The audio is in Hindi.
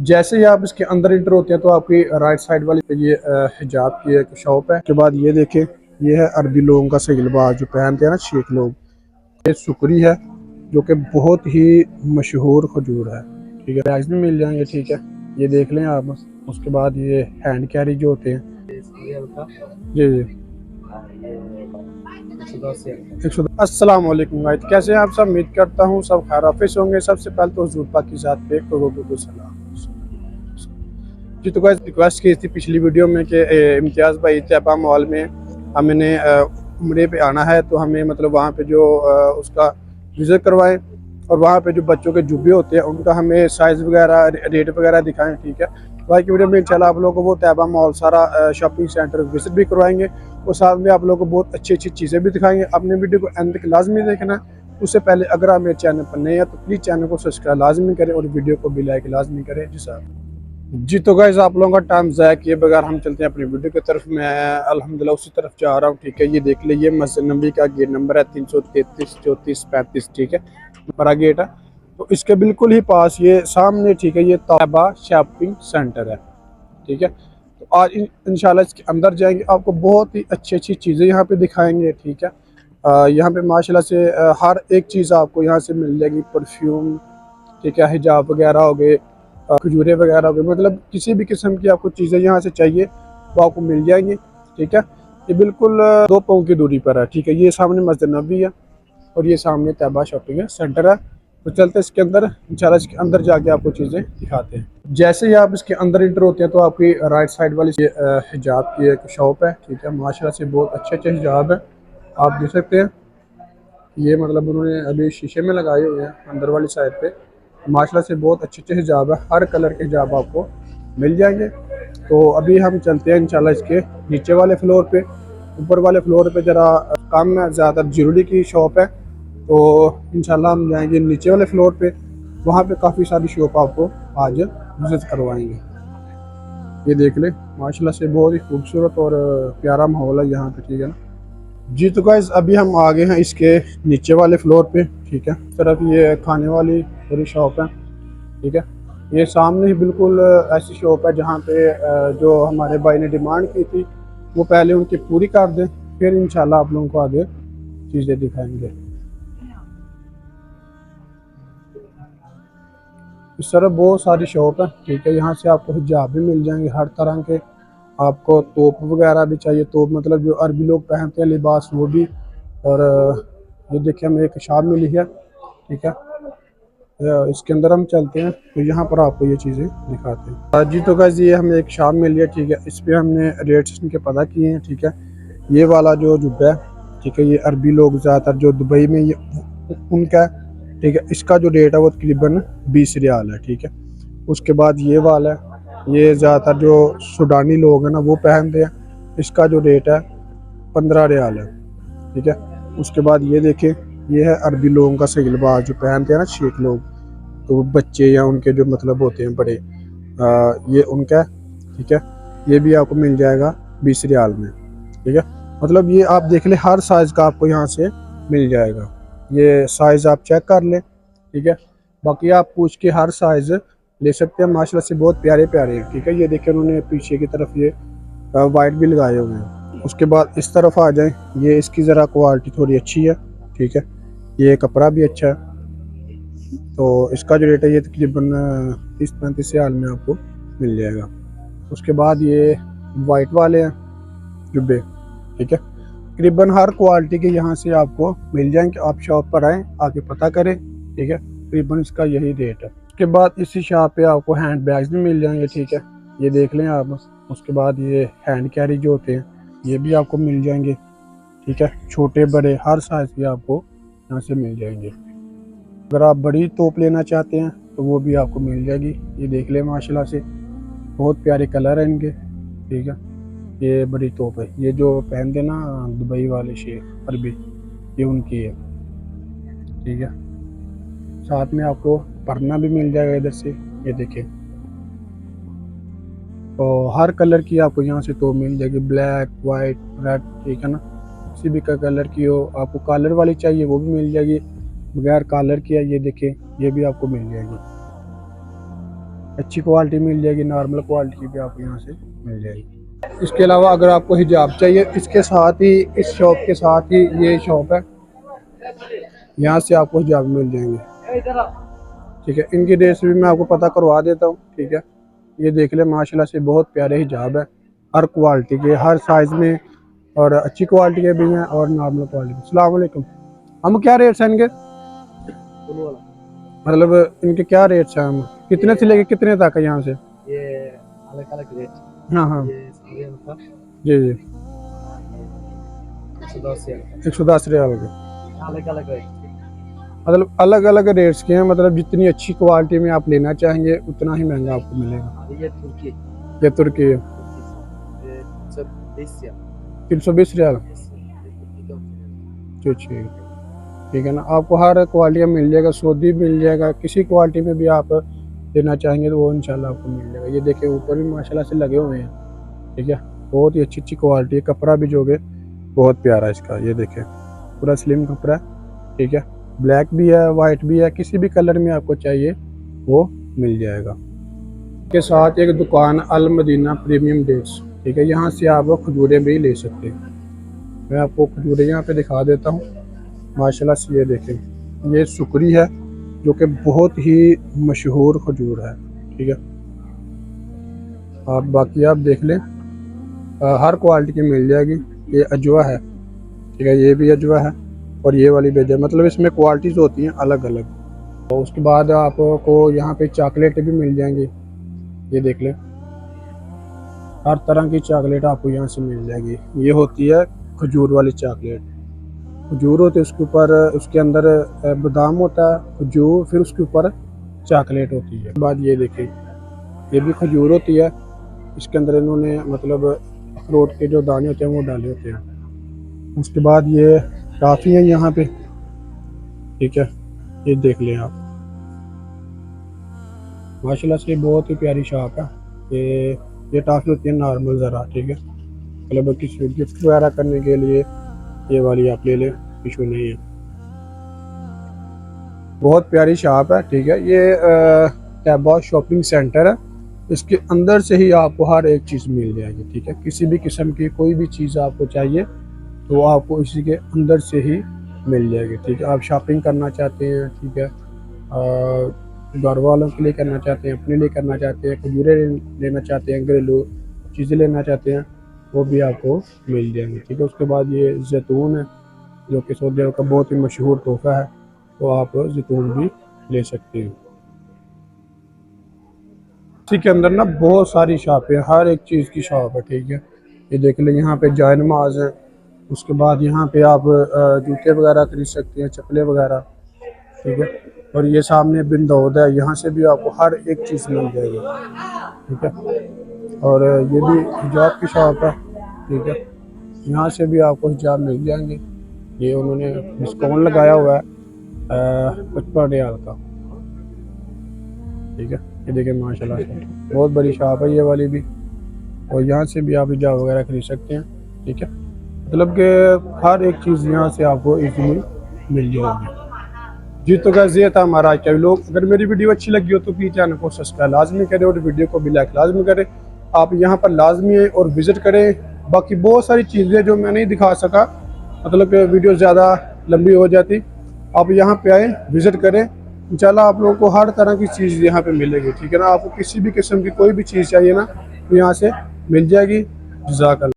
जैसे ही आप इसके अंदर इंटर होते हैं तो आपकी राइट साइड वाली पे ये हिजाब की एक शॉप है। उसके बाद ये देखें, ये है अरबी लोगों का सही लिबास जो पहनते हैं ना शेख लोग। ये सुकरी है जो कि बहुत ही मशहूर खजूर है। ठीक है, बैग्स भी मिल जाएंगे। ठीक है, ये देख लें आप। उसके बाद ये हैंड कैरी जो होते हैं, जी जी, 110। अस्सलाम वालेकुम गाइस, कैसे हैं आप सब? उम्मीद करता हूँ सब खैरियत होंगे। सबसे पहले तो हुजूर पाक की ज़ात पे करोड़ों सलाम। जी तो गाइस, रिक्वेस्ट की थी पिछली वीडियो में कि इम्तियाज़ भाई तैयबा मॉल में हमने उम्रे पे आना है, तो हमें मतलब वहाँ पे जो उसका विज़िट करवाएं और वहाँ पे जो बच्चों के जुब्बे होते हैं उनका हमें साइज़ वगैरह रेट वगैरह दिखाएं। ठीक है, बाकी वीडियो में इंशाल्लाह आप लोगों को वो तैयबा मॉल सारा शॉपिंग सेंटर विजिट भी करवाएंगे और साथ में आप लोगों को बहुत अच्छी अच्छी चीज़ें भी दिखाएंगे। अपने वीडियो को एंड तक लाजमी देखना है। उससे पहले अगर आप मेरे चैनल पर नए हैं तो प्लीज़ चैनल को सब्सक्राइब लाजमी करें और वीडियो को भी लाइक लाजमी करें। जी सर। जी तो गाइस, आप लोगों का टाइम ज़ाया किए बगैर हम चलते हैं अपनी वीडियो की तरफ। मैं अल्हम्दुलिल्लाह उसी तरफ जा रहा हूँ। ठीक है, ये देख लीजिए मस्जिद नबी का गेट नंबर है 333 34 35। ठीक है, बड़ा गेट है। तो इसके बिल्कुल ही पास ये सामने, ठीक है, ये तैयबा शॉपिंग सेंटर है। ठीक है, तो आज इंशाल्लाह इसके अंदर जाएंगे, आपको बहुत ही अच्छी अच्छी चीज़ें यहाँ पे दिखाएंगे। ठीक है, यहाँ पे माशाल्लाह से हर एक चीज़ आपको यहाँ से मिल जाएगी। परफ्यूम, ठीक है, हिजाब वगैरह हो गए, खजूरें वगैरह हो गए, मतलब किसी भी किस्म की आपको चीज़ें यहाँ से चाहिए वो आपको मिल जाएंगी। ठीक है, ये बिल्कुल 2 पाँव की दूरी पर है। ठीक है, ये सामने मस्जिद नबी है और ये सामने तैयबा शॉपिंग सेंटर है। तो चलते इसके अंदर, इंशाल्लाह इसके अंदर जाके आपको चीज़ें दिखाते हैं। जैसे ही आप इसके अंदर इंटर होते हैं तो आपकी राइट साइड वाली ये हिजाब की एक शॉप है। ठीक है, माशाल्लाह से बहुत अच्छे अच्छे हिजाब है, आप देख सकते हैं। ये मतलब उन्होंने अभी शीशे में लगाए हुए हैं अंदर वाली साइड पे। माशाल्लाह से बहुत अच्छे अच्छे हिजाब है, हर कलर के हिजाब आपको मिल जाएंगे। तो अभी हम चलते हैं इंशाल्लाह इसके नीचे वाले फ्लोर पे। ऊपर वाले फ्लोर पे ज़रा कम है, ज़्यादा ज्वेलरी की शॉप है। तो इंशाल्लाह हम जाएंगे नीचे वाले फ्लोर पे, वहाँ पे काफ़ी सारी शॉप आपको आज विजिट करवाएंगे। ये देख ले, माशाल्लाह से बहुत ही खूबसूरत और प्यारा माहौल है यहाँ पे। ठीक है ना जी, तो गाइस अभी हम आ गए हैं इसके नीचे वाले फ्लोर पे। ठीक है, इस तरफ ये खाने वाली पूरी शॉप है। ठीक है, ये सामने ही बिल्कुल ऐसी शॉप है जहाँ पे जो हमारे भाई ने डिमांड की थी वो पहले उनकी पूरी कर दें, फिर इंशाल्लाह आप लोगों को आगे चीज़ें दिखाएंगे। इस तरफ बहुत सारी शॉप है। ठीक है, यहाँ से आपको हिजाब भी मिल जाएंगे हर तरह के। आपको तोप वगैरह भी चाहिए, तोप मतलब जो अरबी लोग पहनते हैं लिबास, वो भी। और ये देखिए हमें एक शॉप मिली है। ठीक है, इसके अंदर हम चलते हैं तो यहाँ पर आपको ये चीज़ें दिखाते हैं। जी तो गाइस, ये हमें एक शॉप मिली है। ठीक है, इस पर हमने रेट्स इनके पता किए हैं। ठीक है, ये वाला जो जुब्बा है, ठीक है, ये अरबी लोग ज़्यादातर जो दुबई में ये उनका है। ठीक है, इसका जो रेट है वो तकरीबन 20 रियाल है। ठीक है, उसके बाद ये वाला है, ये ज़्यादातर जो सूडानी लोग हैं ना वो पहनते हैं, इसका जो रेट है 15 रियाल है। ठीक है, उसके बाद ये देखें, ये है अरबी लोगों का सही लिबास जो पहनते हैं ना शेख लोग। तो बच्चे या उनके जो मतलब होते हैं बड़े, ये उनका है। ठीक है, ये भी आपको मिल जाएगा 20 रियाल में। ठीक है, मतलब ये आप देख लें हर साइज़ का आपको यहाँ से मिल जाएगा। ये साइज़ आप चेक कर लें। ठीक है, बाकी आप पूछ के हर साइज़ ले सकते हैं। माशाल्लाह से बहुत प्यारे प्यारे हैं। ठीक है, ये देखिए उन्होंने पीछे की तरफ ये वाइट भी लगाए हुए हैं। उसके बाद इस तरफ आ जाएं, ये इसकी ज़रा क्वालिटी थोड़ी अच्छी है। ठीक है, ये कपड़ा भी अच्छा है। तो इसका जो रेट है ये तकरीबन 30-35 रियाल में आपको मिल जाएगा। उसके बाद ये वाइट वाले हैं जुब्बे। ठीक है, तकरीबन हर क्वालिटी के यहाँ से आपको मिल जाएंगे। आप शॉप पर आएँ, आके पता करें। ठीक है, तकरीबन इसका यही रेट है। उसके बाद इसी शॉप पे आपको हैंड बैग्स भी मिल जाएंगे। ठीक है, ये देख लें आप। उसके बाद ये हैंड कैरी जो होते हैं ये भी आपको मिल जाएंगे। ठीक है, छोटे बड़े हर साइज़ के आपको यहाँ से मिल जाएंगे। अगर आप बड़ी तोप लेना चाहते हैं तो वो भी आपको मिल जाएगी। ये देख लें, माशाल्लाह से बहुत प्यारे कलर हैं इनके। ठीक है, ये बड़ी तोप है, ये जो पहनते ना दुबई वाले शेख अरबी, ये उनकी है। ठीक है, साथ में आपको परना भी मिल जाएगा इधर से। ये देखिए, तो हर कलर की आपको यहाँ से तो मिल जाएगी, ब्लैक वाइट रेड। ठीक है ना, किसी भी का कलर की हो, आपको कलर वाली चाहिए वो भी मिल जाएगी, बगैर कलर की है। ये देखिए, ये भी आपको मिल जाएगी। अच्छी क्वालिटी मिल जाएगी, नॉर्मल क्वालिटी की भी आपको यहाँ से मिल जाएगी। इसके अलावा अगर आपको हिजाब चाहिए, इसके साथ ही इस शॉप के साथ ही ये शॉप है, यहाँ से आपको हिजाब मिल जाएंगे। ठीक है, इनकी रेट भी मैं आपको पता करवा देता हूँ। ठीक है, ये देख ले माशाल्लाह से बहुत प्यारे हिजाब है, हर क्वालिटी के, हर साइज़ में, और अच्छी क्वालिटी के भी हैं और नॉर्मल क्वालिटी। अस्सलाम वालेकुम। हम क्या रेट्स हैं इनके, मतलब इनके क्या रेट्स हैं, हम कितने से लेके कितने तक है यहाँ से? ये अलग अलग रेट। हाँ हाँ ये साड़ियों का जी जी, 110 रियाल के, अलग अलग रेट। मतलब अलग अलग रेट्स के हैं। मतलब जितनी अच्छी क्वालिटी में आप लेना चाहेंगे उतना ही महंगा आपको मिलेगा। ये तुर्की, ये तुर्की है, ये 320 रियाल। ठीक ठीक है ना, आपको हर क्वालिटी का मिल जाएगा, सऊदी मिल जाएगा, किसी क्वालिटी में भी आप लेना चाहेंगे तो वो इंशाल्लाह आपको मिल जाएगा। ये देखिए ऊपर भी माशाल्लाह से लगे हुए हैं। ठीक है, बहुत ही अच्छी अच्छी क्वालिटी है, कपड़ा भी जो है बहुत प्यारा है इसका। ये देखें पूरा स्लिम कपड़ा है। ठीक है, ब्लैक भी है, वाइट भी है, किसी भी कलर में आपको चाहिए वो मिल जाएगा। के साथ एक दुकान अल मदीना प्रीमियम डेट्स। ठीक है, यहाँ से आप खजूरें भी ले सकते हैं। मैं आपको खजूरें यहाँ पे दिखा देता हूँ माशाल्लाह से। ये देखें, ये सुकरी है जो कि बहुत ही मशहूर खजूर है। ठीक है, आप बाकी आप देख लें, हर क्वालिटी की मिल जाएगी। ये अजवा है, ठीक है, ये भी अजवा है और ये वाली भी, मतलब इसमें क्वालिटीज़ होती हैं अलग अलग। और उसके बाद आपको यहाँ पे चॉकलेट भी मिल जाएंगी। ये देख लें, हर तरह की चॉकलेट आपको यहाँ से मिल जाएगी। ये होती है खजूर वाली चॉकलेट, खजूर होती है उसके ऊपर, उसके अंदर बादाम होता है, खजूर, फिर उसके ऊपर चॉकलेट होती है। बाद ये देखें, ये भी खजूर होती है, इसके अंदर इन्होंने मतलब अखरोट के जो दाने होते हैं वो डाले होते हैं। उसके बाद ये टॉफ़ी है यहाँ पे। ठीक है, ये देख लें आप, माशाल्लाह से बहुत ही प्यारी शॉप है। ये टॉफ़ी होती है नॉर्मल ज़रा। ठीक है, मतलब किसी गिफ्ट वगैरह करने के लिए ये वाली आप ले लें, इशू नहीं है। बहुत प्यारी शॉप है। ठीक है, ये टैबा शॉपिंग सेंटर है, इसके अंदर से ही आपको हर एक चीज़ मिल जाएगी। ठीक है, किसी भी किस्म की कोई भी चीज़ आपको चाहिए तो आपको इसी के अंदर से ही मिल जाएगी। ठीक है, आप शॉपिंग करना चाहते हैं, ठीक है, घर वालों के लिए करना चाहते हैं, अपने लिए करना चाहते हैं, खजूरें लेना चाहते हैं, घरेलू चीज़ें लेना चाहते हैं, वो भी आपको मिल जाएंगे। ठीक है, उसके बाद ये जैतून है जो कि सऊदी अरब का बहुत ही मशहूर तोहफ़ा है, तो आप जैतून भी ले सकते हैं। इसी के अंदर ना बहुत सारी शॉप है, हर एक चीज़ की शॉप है। ठीक है, ये देख लें, यहाँ पे जाय नमाज है। उसके बाद यहाँ पे आप जूते वगैरह खरीद सकते हैं, चप्पलें वगैरह। ठीक है, और ये सामने बिन दाऊद है, यहाँ से भी आपको हर एक चीज़ मिल जाएगी। ठीक है, और ये भी हिजाब की शॉप है। ठीक है, यहाँ से भी आपको हिजाब मिल जाएंगे। ये उन्होंने डिस्काउंट लगाया हुआ है 55 रियाल का। ठीक है, ये देखिए माशाल्लाह से बहुत बड़ी शॉप है ये वाली भी, और यहाँ से भी आप हिजाब वगैरह खरीद सकते हैं। ठीक है, मतलब कि हर एक चीज़ यहाँ से आपको इजीली मिल जाएगी। जी तो गाइस ये था हमारा आज का व्लॉग। अगर मेरी वीडियो अच्छी लगी हो तो प्लीज़ चैनल को सब्सक्राइब लाजमी करें और वीडियो को भी लाइक लाजमी करें। आप यहाँ पर लाजमी आए और विज़िट करें। बाकी बहुत सारी चीज़ें जो मैं नहीं दिखा सका, मतलब कि वीडियो ज़्यादा लंबी हो जाती, आप यहाँ पे आए, विज़िट करें, इंशाल्लाह आप लोगों को हर तरह की चीज़ यहाँ पे मिलेगी। ठीक है ना, आपको किसी भी किस्म की कोई भी चीज़ चाहिए ना तो यहाँ से मिल जाएगी। जज़ाकल्लाह।